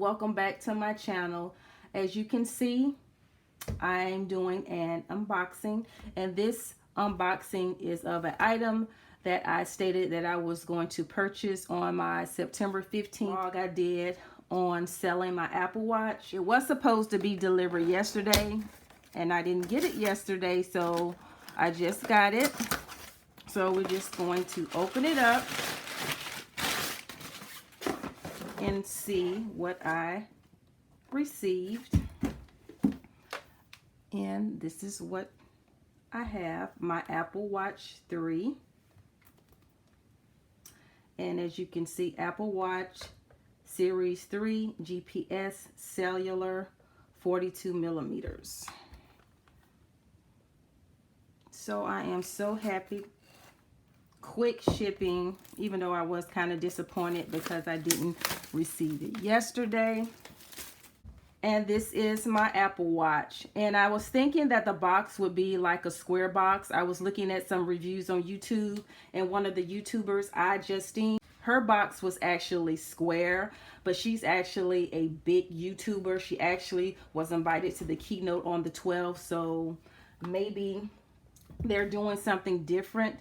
welcome back to my channel. As you can see, I'm doing an unboxing, and this unboxing is of an item that I stated that I was going to purchase on my September 15th vlog I did on selling my Apple Watch. It was supposed to be delivered yesterday, and I didn't get it yesterday, so I just got it. So we're just going to open it up and see what I received. And this is what I have, my Apple Watch 3. And as you can see, Apple Watch Series 3 GPS cellular 42 millimeters. So I am so happy. Quick shipping, even though I was kind of disappointed because I didn't receive it yesterday. And this is my Apple Watch, and I was thinking that the box would be like a square box. I was looking at some reviews on YouTube, and one of the YouTubers, iJustine, her box was actually square, but she's actually a big YouTuber. She actually was invited to the keynote on the 12th, so maybe they're doing something different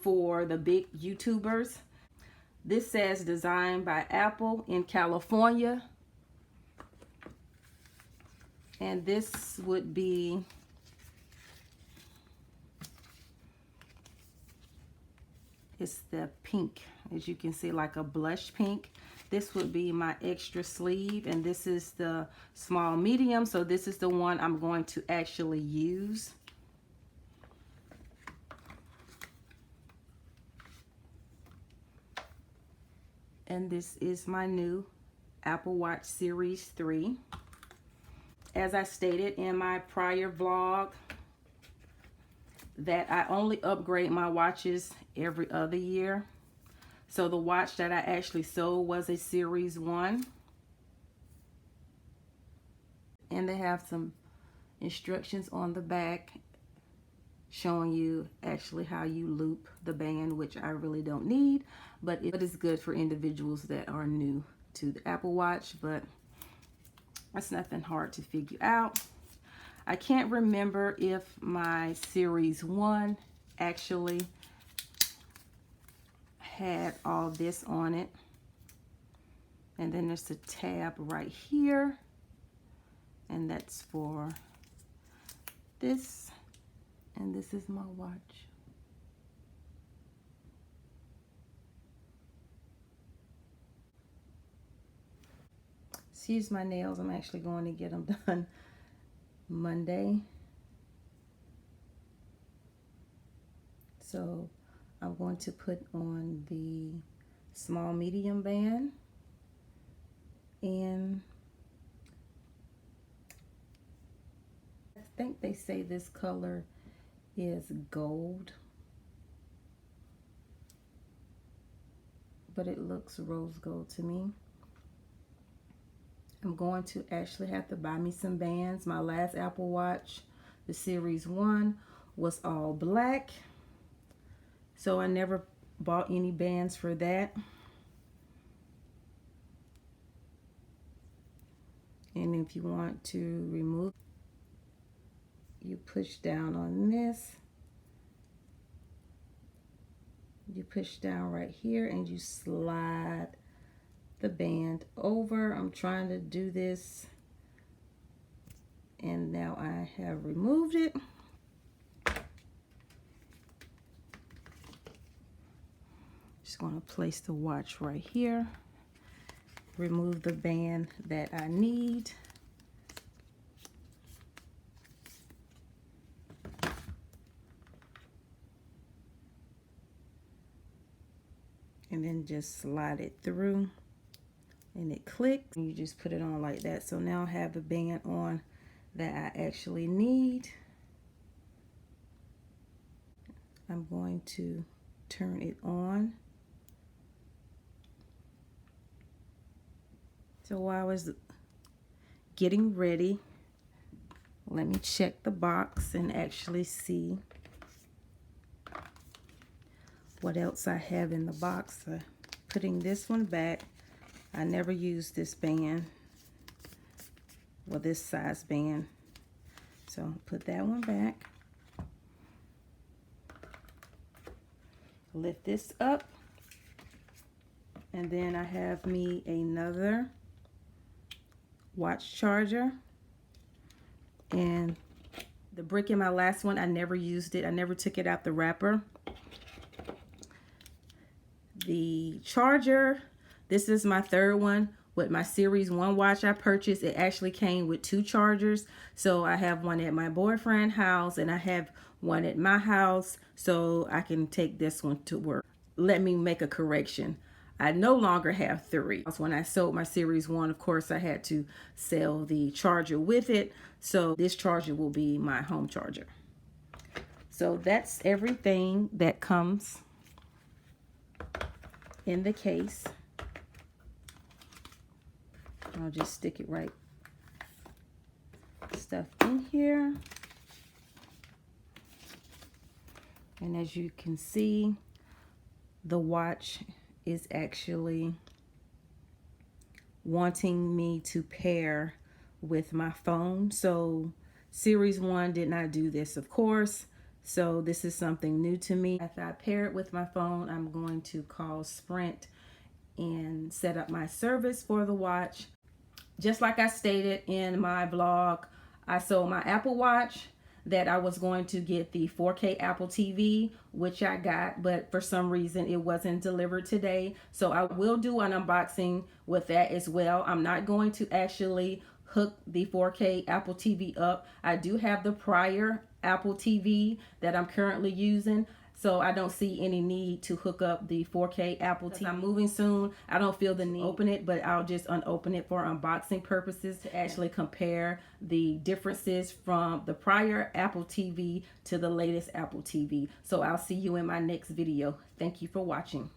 for the big YouTubers. This says designed by Apple in California. And this would be it's the pink, as you can see, like a blush pink. This would be my extra sleeve, and this is the small medium, so this is the one I'm going to actually use. And this is my new Apple Watch Series 3. As I stated in my prior vlog, that I only upgrade my watches every other year. So the watch that I actually sold was a Series 1. And they have some instructions on the back showing you actually how you loop the band, which I really don't need, but it is good for individuals that are new to the Apple Watch, but that's nothing hard to figure out. I can't remember if my Series 1 actually had all this on it. And then there's a tab right here, and that's for this. And this is my watch. Excuse my nails, I'm actually going to get them done Monday. So I'm going to put on the small medium band, and I think they say this color is gold, but it looks rose gold to me. I'm going to actually have to buy me some bands. My last Apple Watch, the Series 1, was all black, so I never bought any bands for that. And if you want to remove, you push down on this. You push down right here and you slide the band over. I'm trying to do this, and now I have removed it. Just going to place the watch right here, remove the band that I need. And then just slide it through, and it clicks. You just put it on like that. So now I have the band on that I actually need. I'm going to turn it on. So while I was getting ready, let me check the box and actually see what else I have in the box. Putting this one back. I never used this band. well, this size band. So put that one back. Lift this up. And then I have me another watch charger. And the brick in my last one, I never used it. I never took it out the wrapper. The charger, this is my third one. With my Series 1 watch I purchased, it actually came with 2 chargers. So I have one at my boyfriend's house and I have one at my house, so I can take this one to work. Let me make a correction. I no longer have 3. When I sold my Series 1, of course, I had to sell the charger with it. So this charger will be my home charger. So that's everything that comes in the case. I'll just stick it right stuff in here. And as you can see, the watch is actually wanting me to pair with my phone. So Series 1 did not do this, of course. So this is something new to me. If I pair it with my phone, I'm going to call Sprint and set up my service for the watch. Just like I stated in my vlog, I sold my Apple Watch, that I was going to get the 4K Apple TV, which I got, but for some reason it wasn't delivered today. So I will do an unboxing with that as well. I'm not going to actually hook the 4K Apple TV up. I do have the prior Apple TV that I'm currently using, so I don't see any need to hook up the 4K Apple TV. I'm moving soon. I don't feel the need to open it, but I'll just unopen it for unboxing purposes to actually compare the differences from the prior Apple TV to the latest Apple TV. So I'll see you in my next video. Thank you for watching.